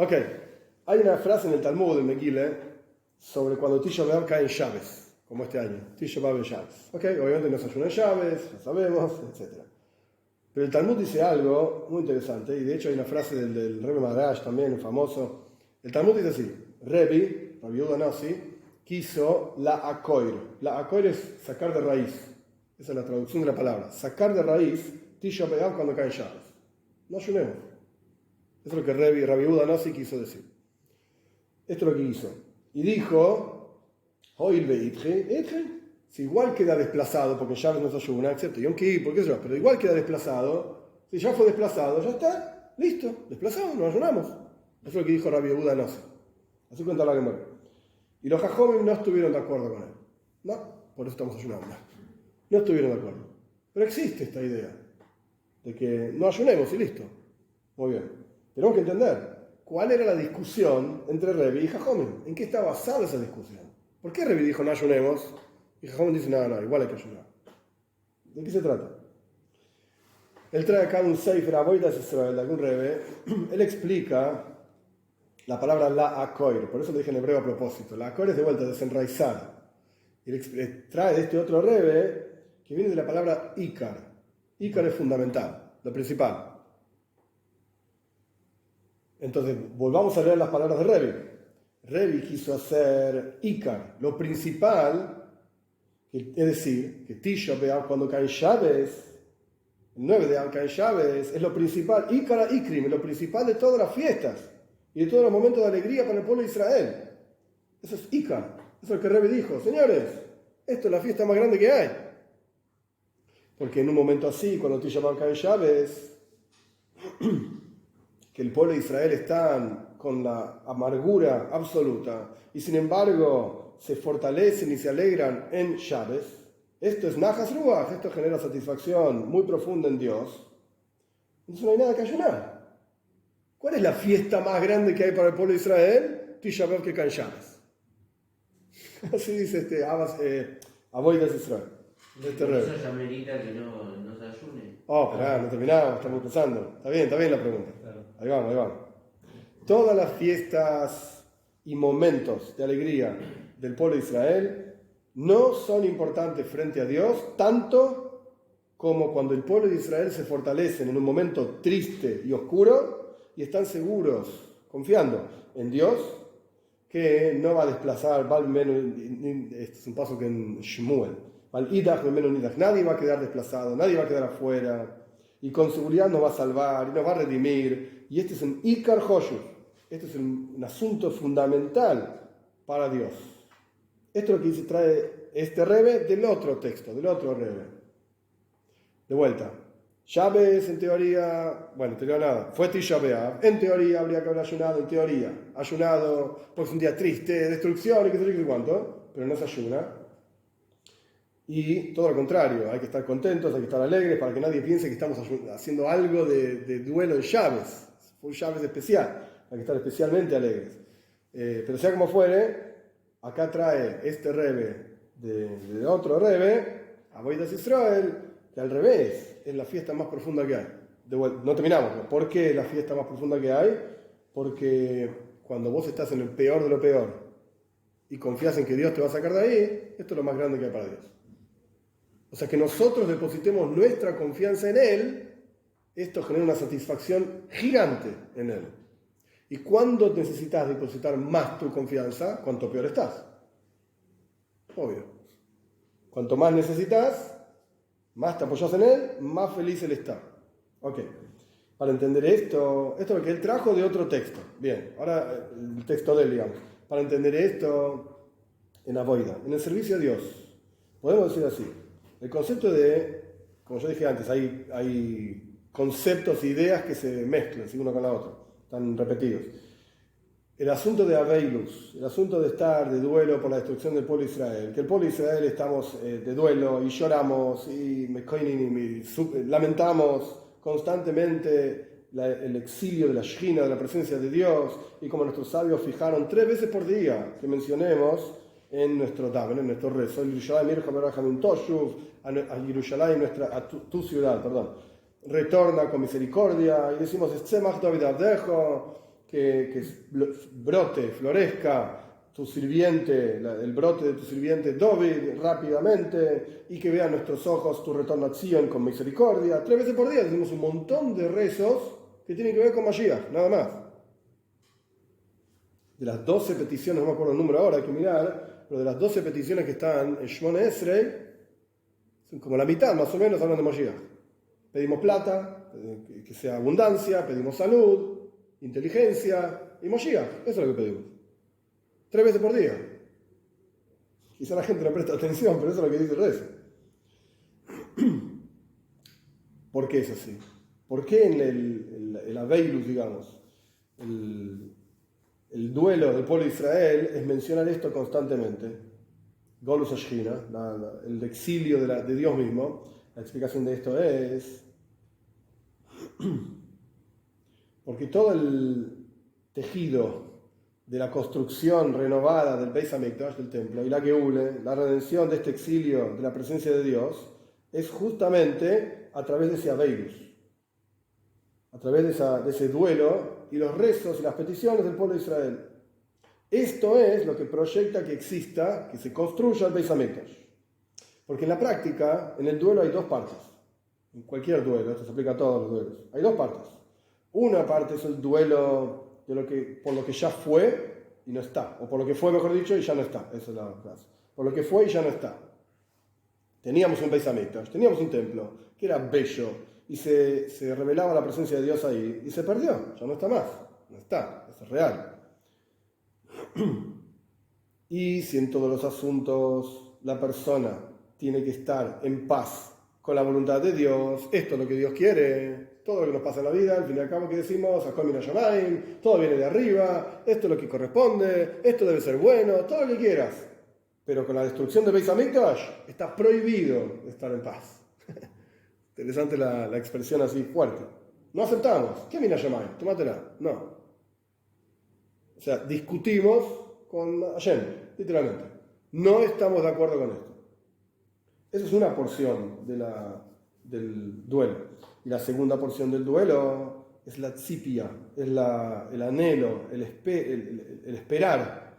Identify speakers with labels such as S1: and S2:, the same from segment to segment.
S1: Ok, hay una frase en el Talmud, en Megillah, sobre cuando Tisha B'Av cae en Shabbos, como este año. Tisha B'Av en Shabbos. Ok, obviamente no se ayuna en Shabbos, lo sabemos, etc. Pero el Talmud dice algo muy interesante, y de hecho hay una frase del Rebbe Maharash también, famoso. El Talmud dice así: Rabbi Yehuda Nasi, quiso la akoir. La akoir es sacar de raíz. Esa es la traducción de la palabra. Sacar de raíz Tisha B'Av cuando cae en Shabbos. No ayunemos. Eso es lo que Rabbi Yehuda Nasi quiso decir. Esto es lo que hizo. Y dijo, Hoil veitche, si igual queda desplazado, porque ya no se ayuna, excepto Yom Kippur, qué sé yo, pero igual queda desplazado, si ya fue desplazado, ya está, listo, desplazado, no ayunamos. Eso es lo que dijo Rabbi Yehuda Nasi. Así cuenta la Gemara. Y los Jajomim no estuvieron de acuerdo con él. No, por eso estamos ayunando. No estuvieron de acuerdo. Pero existe esta idea de que no ayunemos y listo. Muy bien. Tenemos que entender cuál era la discusión entre Rebbe y Jajomim. ¿En qué está basada esa discusión? ¿Por qué Rebbe dijo no ayunemos? Y Jajomim dice, no, igual hay que ayunar. ¿De qué se trata? Él trae acá un Sefer Avodas Israel de algún Rebbe. Él explica la palabra la akoir. Por eso lo dije en hebreo a propósito. La akoir es de vuelta, desenraizada. Y él trae de este otro Rebbe que viene de la palabra ikar. Ikar es fundamental, lo principal. Entonces, volvamos a leer las palabras de Rebbe. Rebbe quiso hacer ikar, lo principal, es decir, que Tisha B'Av cuando cae en Shabbos, el 9 de Av cae en Shabbos, es lo principal, ikara ikrim, es lo principal de todas las fiestas y de todos los momentos de alegría para el pueblo de Israel. Eso es ikar, eso es lo que Rebbe dijo. Señores, esto es la fiesta más grande que hay. Porque en un momento así, cuando Tisha B'Av cae en Shabbos, que el pueblo de Israel está con la amargura absoluta y sin embargo se fortalecen y se alegran en Shabbos, esto es Nachas Ruach, esto genera satisfacción muy profunda en Dios. Entonces no hay nada que ayunar. ¿Cuál es la fiesta más grande que hay para el pueblo de Israel? Tisha B'Av que cae en Shabbos. Así dice Avodas Israel.
S2: ¿Eso amerita que no se ayune?
S1: Oh, esperá, no terminamos, estamos empezando. Está bien la pregunta. Ahí vamos. Todas las fiestas y momentos de alegría del pueblo de Israel no son importantes frente a Dios, tanto como cuando el pueblo de Israel se fortalece en un momento triste y oscuro y están seguros, confiando en Dios, que no va a desplazar, este es un paso que en Shmuel, nadie va a quedar desplazado, nadie va a quedar afuera, y con seguridad nos va a salvar y nos va a redimir. Y este es un Ikar Hoshuv, este es un asunto fundamental para Dios. Esto es lo que se trae este Rebbe del otro texto, del otro Rebbe. De vuelta, Shabbos en teoría, bueno, en teoría nada, fue Tisha B'Av, en teoría habría que haber ayunado, ayunado porque es un día triste, destrucción y qué sé yo qué cuánto, pero no se ayuna. Y todo lo contrario, hay que estar contentos, hay que estar alegres para que nadie piense que estamos haciendo algo de duelo en Shabbos. Fue un Shabbos especial, hay que estar especialmente alegres. Pero sea como fuere, acá trae este Rebbe de otro Rebbe, Avodas Israel, que al revés, es la fiesta más profunda que hay. No terminamos, ¿no? ¿Por qué es la fiesta más profunda que hay? Porque cuando vos estás en el peor de lo peor y confías en que Dios te va a sacar de ahí, esto es lo más grande que hay para Dios. O sea, que nosotros depositemos nuestra confianza en Él, esto genera una satisfacción gigante en Él. Y cuando necesitas depositar más tu confianza, cuanto peor estás. Obvio. Cuanto más necesitas, más te apoyas en Él, más feliz Él está. Ok. Para entender esto es lo que Él trajo de otro texto. Bien, ahora el texto de Él, digamos. Para entender esto en Avoda, en el servicio a Dios, podemos decir así. El concepto de, como yo dije antes, hay conceptos, ideas que se mezclan, ¿sí? Uno con la otra, están repetidos. El asunto de Aveilus, el asunto de estar de duelo por la destrucción del pueblo de Israel, que el pueblo de Israel estamos de duelo y lloramos y lamentamos constantemente el exilio de la Shechina, de la presencia de Dios, y como nuestros sabios fijaron 3 veces por día que mencionemos en nuestro Daven, en nuestro rezo, a Jerusalén, a tu ciudad, retorna con misericordia, y decimos, que brote, florezca tu sirviente, el brote de tu sirviente David rápidamente, y que vean nuestros ojos tu retorno a Sion con misericordia. 3 veces por día decimos un montón de rezos que tienen que ver con Mashiach, nada más. De las 12 peticiones, no me acuerdo el número ahora, hay que mirar, pero de las 12 peticiones que están en Shmona Esrei, son como la mitad más o menos hablan de Mashiach. Pedimos plata, que sea abundancia, pedimos salud, inteligencia y Mashiach. Eso es lo que pedimos. 3 veces por día. Quizá la gente no presta atención, pero eso es lo que dice el rezo. ¿Por qué es así? ¿Por qué en el Aveilus, digamos, el duelo del pueblo de Israel es mencionar esto constantemente? Golus Ashkina, el exilio de Dios mismo. La explicación de esto es porque todo el tejido de la construcción renovada del Beis Hamikdash, del templo, y la Geule, la redención de este exilio de la presencia de Dios, es justamente a través de ese Aveilus, a través de ese duelo y los rezos y las peticiones del pueblo de Israel. Esto es lo que proyecta que exista, que se construya el Beis Hamikdash. Porque en la práctica, en el duelo hay 2 partes. En cualquier duelo, esto se aplica a todos los duelos. Hay 2 partes. Una parte es el duelo por lo que ya fue y no está. O por lo que fue, mejor dicho, y ya no está. Esa es la frase. Por lo que fue y ya no está. Teníamos un Beis Hamikdash, teníamos un templo que era bello y se revelaba la presencia de Dios ahí y se perdió. Ya no está más. No está. Eso es real. Y si en todos los asuntos la persona tiene que estar en paz con la voluntad de Dios, esto es lo que Dios quiere, todo lo que nos pasa en la vida, al fin y al cabo que decimos, todo viene de arriba, esto es lo que corresponde, esto debe ser bueno, todo lo que quieras. Pero con la destrucción de Beis Hamikdash está prohibido estar en paz. Interesante la expresión así fuerte. No aceptamos. ¿Qué mina Shamayim? Tómatela. No. O sea, discutimos con Hashem, literalmente. No estamos de acuerdo con esto. Esa es una porción del duelo. Y la segunda porción del duelo es la tzipia, es el anhelo, el esperar.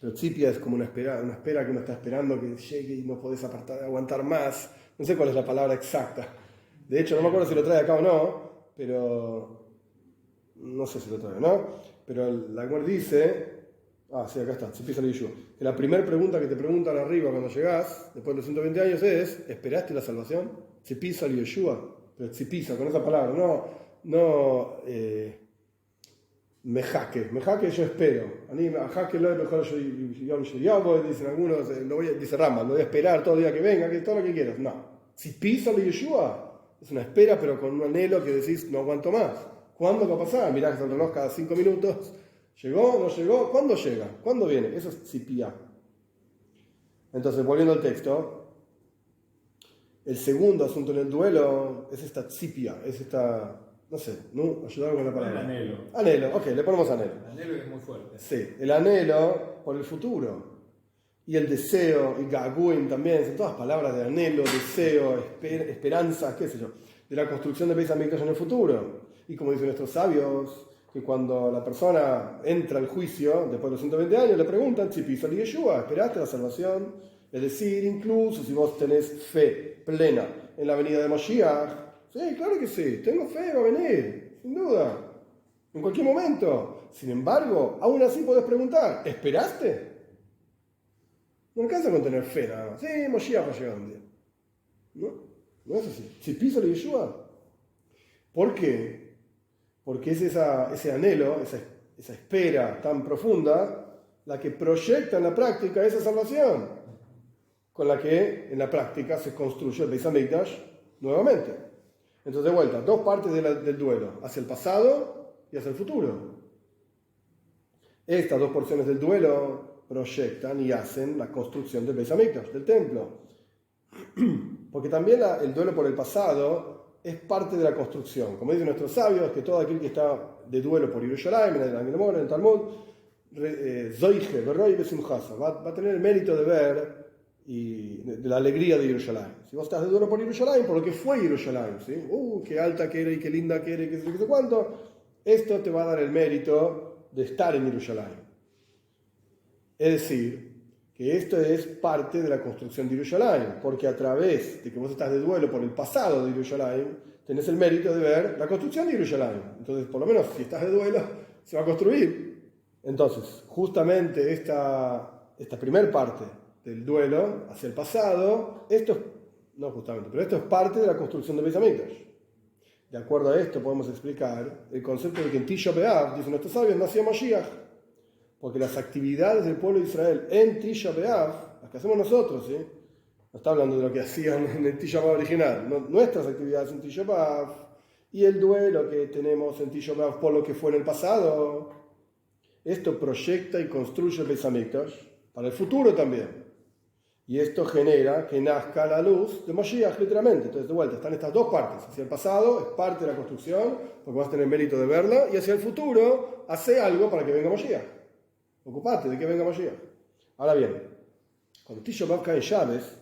S1: Pero tzipia es como una espera que uno está esperando que llegue y no podés aguantar más. No sé cuál es la palabra exacta. De hecho, no me acuerdo si lo trae acá o no, pero no sé si lo trae o no. Pero la Gemara dice, sí, acá está, tzipisa al Yeshua. Que la primera pregunta que te preguntan arriba cuando llegás, después de los 120 años, es: ¿esperaste la salvación? Tzipisa al Yeshua. Pero tzipisa, con esa palabra, no mejaque yo espero. Dicen algunos, dice Rambam, lo voy a esperar todo el día que venga, que todo lo que quieras. No. Tzipisa al Yeshua es una espera, pero con un anhelo que decís, no aguanto más. ¿Cuándo va a pasar? Mirá que el reloj cada 5 minutos. ¿Llegó? ¿No llegó? ¿Cuándo llega? ¿Cuándo viene? Eso es tzipia. Entonces, volviendo al texto, el segundo asunto en el duelo es esta tzipia, es esta, no sé, ¿no? Ayudarme con la palabra.
S3: Anhelo.
S1: Anhelo, ok, le ponemos anhelo.
S3: Anhelo es muy fuerte.
S1: Sí, el anhelo por el futuro. Y el deseo, y gaguim también, son todas palabras de anhelo, deseo, esperanza, qué sé yo, de la construcción de Beis Hamikdash en el futuro. Y como dicen nuestros sabios, que cuando la persona entra al juicio, después de los 120 años, le preguntan, Tzipisa li Yeshua, ¿esperaste la salvación? Es decir, incluso si vos tenés fe plena en la venida de Mashiach, sí, claro que sí, tengo fe, va a venir, sin duda, en cualquier momento. Sin embargo, aún así podés preguntar, ¿esperaste? No alcanza con tener fe nada más. Sí, Mashiach va a llegar un día. No es así. Tzipisa li Yeshua. ¿Por qué? Porque es ese anhelo, esa espera tan profunda, la que proyecta en la práctica esa salvación, con la que en la práctica se construye el Beis Hamikdash nuevamente. Entonces, de vuelta, 2 partes del duelo, hacia el pasado y hacia el futuro. Estas 2 porciones del duelo proyectan y hacen la construcción del Beis Hamikdash, del templo. Porque también el duelo por el pasado es parte de la construcción. Como dicen nuestros sabios, que todo aquel que está de duelo por Yerushalayim, en el Gemara, en el Talmud, Zoiche, Berroy Besimchasa, va a tener el mérito de ver y de la alegría de Yerushalayim. Si vos estás de duelo por Yerushalayim, por lo que fue Yerushalayim, ¿sí? Qué alta que era y qué linda que era y qué sé cuánto, esto te va a dar el mérito de estar en Jerusalén. Es decir, que esto es parte de la construcción de Jerusalén, porque a través de que vos estás de duelo por el pasado de Jerusalén, tenés el mérito de ver la construcción de Jerusalén. Entonces, por lo menos, si estás de duelo, se va a construir. Entonces, justamente esta primer parte del duelo hacia el pasado, esto es parte de la construcción del Beis Hamikdash. De acuerdo a esto, podemos explicar el concepto de que en Tisha B'Av, dicen nuestros sabios, nació Mashiach. Porque las actividades del pueblo de Israel en Tisha B'Av, las que hacemos nosotros, ¿sí? No está hablando de lo que hacían en el Tisha B'Av original, no, nuestras actividades en Tisha B'Av y el duelo que tenemos en Tisha B'Av por lo que fue en el pasado, esto proyecta y construye el Beis Hamikdash para el futuro también. Y esto genera que nazca la luz de Mashiach, literalmente. Entonces, de vuelta, están estas dos partes. Hacia el pasado es parte de la construcción, porque vas a tener mérito de verla, y hacia el futuro hace algo para que venga Mashiach. Ocupate de que venga Mashiach. Ahora bien, cuando Tisha B'Av cae en Shabbos,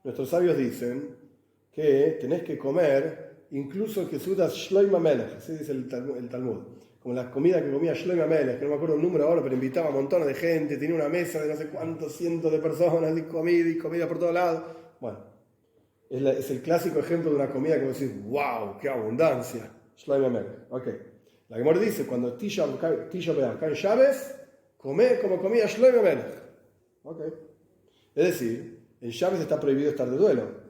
S1: nuestros sabios dicen que tenés que comer incluso que sudas Shloim Melech, así dice el Talmud. Como la comida que comía Shloim Melech, que no me acuerdo el número ahora, pero invitaba a montones de gente, tenía una mesa de no sé cuántos cientos de personas, y comida por todos lados. Bueno, es el clásico ejemplo de una comida que vos decís, wow, qué abundancia. Shloim Melech. Ok. La Gemara dice, cuando Tisha B'Av cae en Shabbos, come como comía Shloim Melech. Okay. Es decir, en Shabbos está prohibido estar de duelo.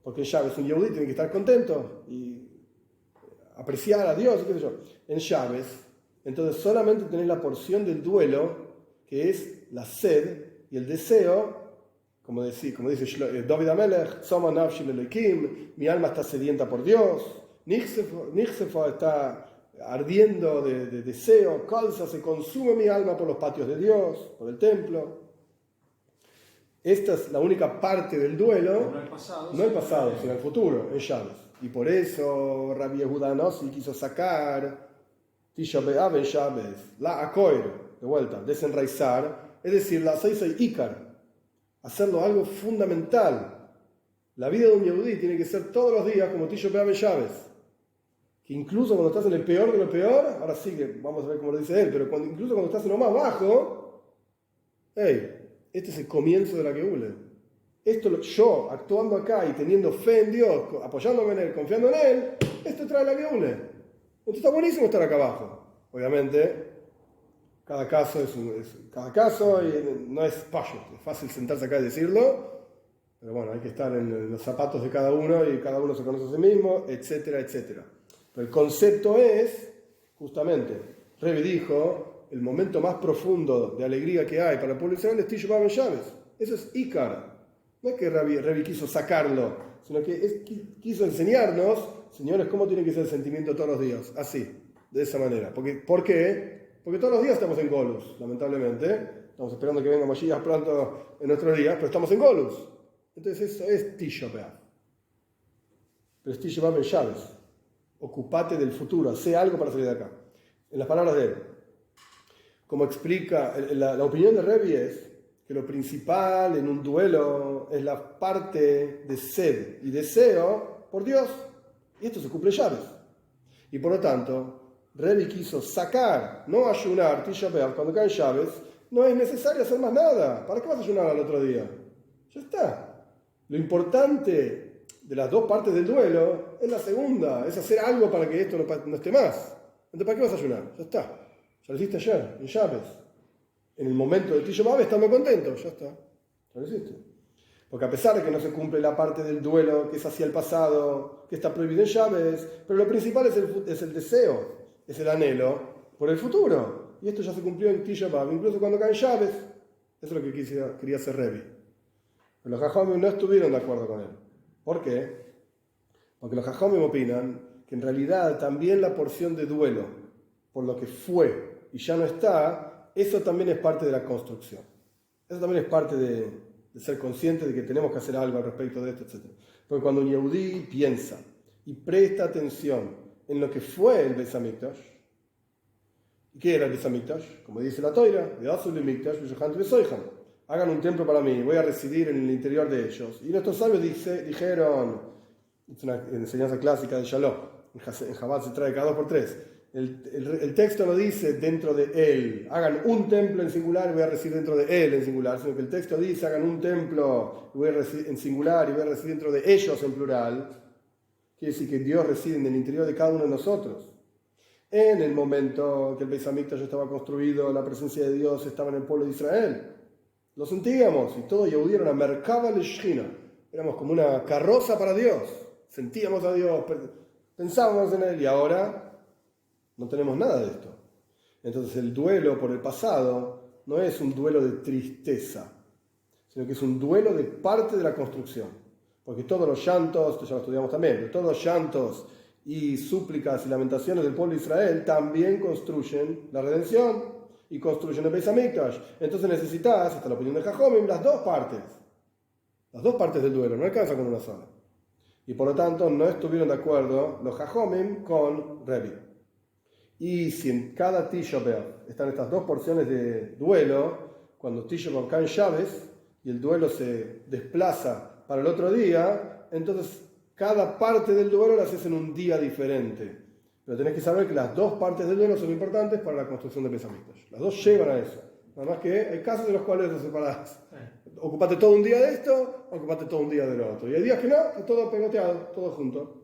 S1: Porque en Shabbos un yehudí tiene que estar contento y apreciar a Dios, qué sé yo. En Shabbos, entonces solamente tenés la porción del duelo, que es la sed y el deseo, como dice David HaMelech, Tzoma nafshi leLekim, mi alma está sedienta por Dios, Nichsefo está ardiendo de deseo, calza, se consume mi alma por los patios de Dios, por el templo. Esta es la única parte del duelo, no el pasado, sino el futuro, en Shabbos. Y por eso Rabbi Yehuda Nossi quiso sacar Tisha B'Av en Shabbos, la Akoir, de vuelta, desenraizar, es decir, la Seisei Ikar, hacerlo algo fundamental. La vida de un yehudí tiene que ser todos los días como Tisha B'Av en Shabbos. Que incluso cuando estás en el peor de lo peor, ahora sí que vamos a ver cómo lo dice él, pero incluso cuando estás en lo más bajo, este es el comienzo de la Geula. Esto yo, actuando acá y teniendo fe en Dios, apoyándome en Él, confiando en Él, esto trae la Geula. Entonces está buenísimo estar acá abajo. Obviamente, cada caso cada caso y no es fácil sentarse acá y decirlo, pero bueno, hay que estar en los zapatos de cada uno y cada uno se conoce a sí mismo, etcétera, etcétera. Pero el concepto es, justamente, Rebbe dijo, el momento más profundo de alegría que hay para el pueblo israelí es Tisha B'Av en Shabbos. Eso es Ikar. No es que Rebbe quiso sacarlo, sino que quiso enseñarnos, señores, cómo tiene que ser el sentimiento todos los días. Así, de esa manera. ¿Por qué? Porque todos los días estamos en Golus, lamentablemente. Estamos esperando que venga Mashiach pronto en nuestros días, pero estamos en Golus. Entonces eso es Tisha B'Av. Pero es Tisha B'Av en Shabbos. Ocupate del futuro, haz algo para salir de acá. En las palabras de él, como explica, la opinión de Rebbe es que lo principal en un duelo es la parte de sed y deseo por Dios. Y esto se cumple en Shabbos. Y por lo tanto, Rebbe quiso sacar, no ayunar Tisha B'Av cuando cae en Shabbos, no es necesario hacer más nada. ¿Para qué vas a ayunar al otro día? Ya está. Lo importante de las dos partes del duelo es la segunda, es hacer algo para que esto no esté más. Entonces, ¿para qué vas a ayunar? Ya está. Ya lo hiciste ayer, en Shabbos. En el momento de Tisha B'Av estamos contentos, ya está. Ya lo hiciste. Porque a pesar de que no se cumple la parte del duelo que es hacia el pasado, que está prohibido en Shabbos, pero lo principal es el deseo, es el anhelo por el futuro. Y esto ya se cumplió en Tisha B'Av, incluso cuando cae en Shabbos. Eso es lo que quería hacer Rebbe. Pero los Jajamim no estuvieron de acuerdo con él. ¿Por qué? Porque los Jajamim opinan que en realidad también la porción de duelo por lo que fue y ya no está, eso también es parte de la construcción. Eso también es parte de ser consciente de que tenemos que hacer algo al respecto de esto, etc. Porque cuando un yehudí piensa y presta atención en lo que fue el Beis Hamikdash, ¿y qué era el Beis Hamikdash? Como dice la Toira, hagan un templo para mí, voy a residir en el interior de ellos. Y nuestros sabios dijeron, es una enseñanza clásica de Shalom, en Chabad se trae cada 2 por 3, el texto no dice dentro de él, hagan un templo en singular y voy a residir dentro de él en singular, sino que el texto dice, hagan un templo y voy a residir en singular y voy a residir dentro de ellos en plural. Quiere decir que Dios reside en el interior de cada uno de nosotros. En el momento que el Beis Hamikdash ya estaba construido, la presencia de Dios estaba en el pueblo de Israel. Lo sentíamos y todo Yehudí era una merkava leshchina. Éramos como una carroza para Dios. Sentíamos a Dios, pensábamos en Él y ahora no tenemos nada de esto. Entonces el duelo por el pasado no es un duelo de tristeza, sino que es un duelo de parte de la construcción. Porque todos los llantos, esto ya lo estudiamos también, pero todos los llantos y súplicas y lamentaciones del pueblo de Israel también construyen la redención y construyen el Beis Hamikdash. Entonces necesitas, esta es la opinión de Jajomim, las dos partes del duelo, no alcanza con una sola. Y por lo tanto no estuvieron de acuerdo los Jajomim con Rebbe. Y si en cada Tisha B'Av están estas dos porciones de duelo, cuando Tisha B'Av cae en Shabbos y el duelo se desplaza para el otro día, entonces cada parte del duelo la haces en un día diferente. Pero tenés que saber que las dos partes del duelo son importantes para la construcción de Beis Hamikdash. Las dos llevan a eso. Nada más que hay casos en los cuales los separás. Ocupate todo un día de esto, ocupate todo un día del otro. Y hay días que no, todo pegoteado, todo junto.